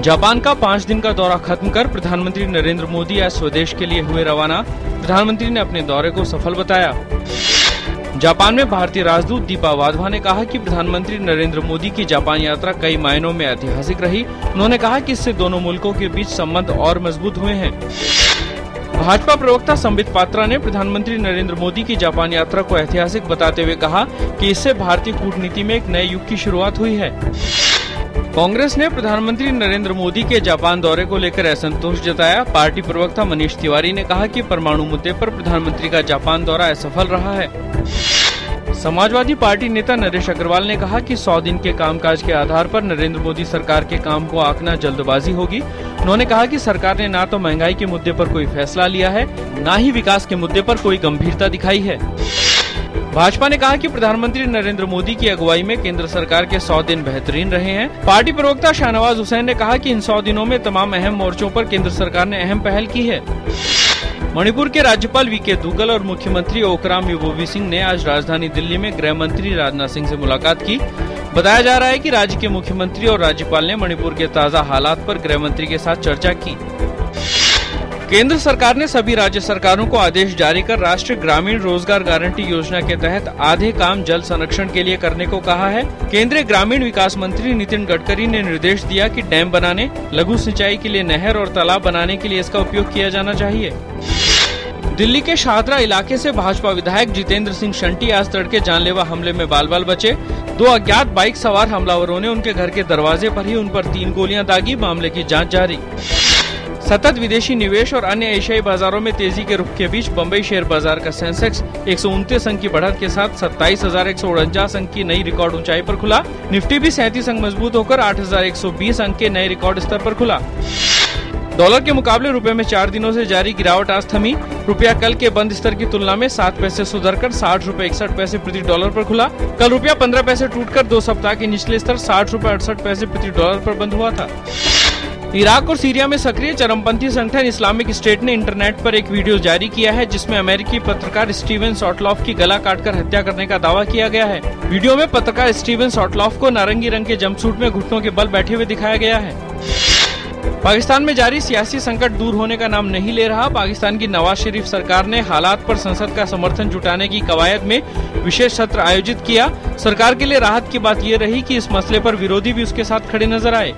Japan का 5 दिन का दौरा खत्म कर प्रधानमंत्री नरेंद्र मोदी आज स्वदेश के लिए हुए रवाना। प्रधानमंत्री ने अपने दौरे को सफल बताया। जापान में भारतीय राजदूत दीपा वाधवा ने कहा कि प्रधानमंत्री नरेंद्र मोदी की जापान यात्रा कई मायनों में ऐतिहासिक रही। उन्होंने कहा कि इससे दोनों मुल्कों के बीच संबंध और मजबूत हुए हैं। भाजपा प्रवक्ता संबित पात्रा ने प्रधानमंत्री नरेंद्र मोदी की जापान यात्रा को ऐतिहासिक बताते हुए कहा कि इससे भारतीय कूटनीति में एक नए युग की शुरुआत हुई है। कांग्रेस ने प्रधानमंत्री नरेंद्र मोदी के जापान दौरे को लेकर असंतोष जताया। पार्टी प्रवक्ता मनीष तिवारी ने कहा कि परमाणु मुद्दे पर प्रधानमंत्री का जापान दौरा असफल रहा है। समाजवादी पार्टी नेता नरेश अग्रवाल ने कहा कि 100 दिन के कामकाज के आधार पर नरेंद्र मोदी सरकार के काम को आंकना जल्दबाजी होगी। उन्होंने कहा कि सरकार ने न तो महंगाई के मुद्दे पर कोई फैसला लिया है, न ही विकास के मुद्दे पर कोई गंभीरता दिखाई है। भाजपा ने कहा कि प्रधानमंत्री नरेंद्र मोदी की अगुवाई में केंद्र सरकार के 100 दिन बेहतरीन रहे हैं। पार्टी प्रवक्ता शाहनवाज हुसैन ने कहा कि इन 100 दिनों में तमाम अहम मोर्चों पर केंद्र सरकार ने अहम पहल की है। मणिपुर के राज्यपाल वीके दुग्गल और मुख्यमंत्री ओकराम युबोबी सिंह ने आज राजधानी दिल्ली में गृह मंत्री राजनाथ सिंह से मुलाकात की। बताया जा रहा है कि राज्य के मुख्यमंत्री और राज्यपाल ने मणिपुर के ताज़ा हालात पर गृह मंत्री के साथ चर्चा की। केंद्र सरकार ने सभी राज्य सरकारों को आदेश जारी कर राष्ट्रीय ग्रामीण रोजगार गारंटी योजना के तहत आधे काम जल संरक्षण के लिए करने को कहा है। केंद्रीय ग्रामीण विकास मंत्री नितिन गडकरी ने निर्देश दिया कि डैम बनाने, लघु सिंचाई के लिए नहर और तालाब बनाने के लिए इसका उपयोग किया जाना चाहिए। दिल्ली के शाहदरा इलाके से भाजपा विधायक जितेंद्र सिंह शंटी आज तड़के जानलेवा हमले में बाल-बाल बचे। 2 अज्ञात बाइक सवार हमलावरों ने उनके घर के दरवाजे पर ही उन पर 3 गोलियां दागी। मामले की जांच जारी। सतत विदेशी निवेश और अन्य एशियाई बाजारों में तेजी के रुख के बीच बम्बई शेयर बाजार का सेंसेक्स 129 अंक की बढ़त के साथ 27,149 अंक की नई रिकॉर्ड ऊंचाई पर खुला। निफ्टी भी 37 अंक मजबूत होकर 8,120 अंक के नए रिकॉर्ड स्तर पर खुला। डॉलर के मुकाबले रुपए में 4 दिनों से जारी गिरावट आज थमी। रुपया कल के बंद स्तर की तुलना में 7 पैसे सुधरकर 60 रुपए 61 पैसे प्रति डॉलर पर खुला। कल रुपया 15 पैसे टूटकर 2 सप्ताह के निचले स्तर 60 रुपए 68 पैसे प्रति डॉलर पर बंद हुआ था। इराक और सीरिया में सक्रिय चरमपंथी संगठन इस्लामिक स्टेट ने इंटरनेट पर एक वीडियो जारी किया है जिसमें अमेरिकी पत्रकार स्टीवन सॉटलॉफ की गला काटकर हत्या करने का दावा किया गया है। वीडियो में पत्रकार स्टीवन सॉटलॉफ को नारंगी रंग के जंपसूट में घुटनों के बल बैठे हुए दिखाया गया है। पाकिस्तान में जारी सियासी संकट दूर होने का नाम नहीं ले रहा। पाकिस्तान की नवाज शरीफ सरकार ने हालात पर संसद का समर्थन जुटाने की कवायद में विशेष सत्र आयोजित किया। सरकार के लिए राहत की बात ये रही कि इस मसले पर विरोधी भी उसके साथ खड़े नजर आए।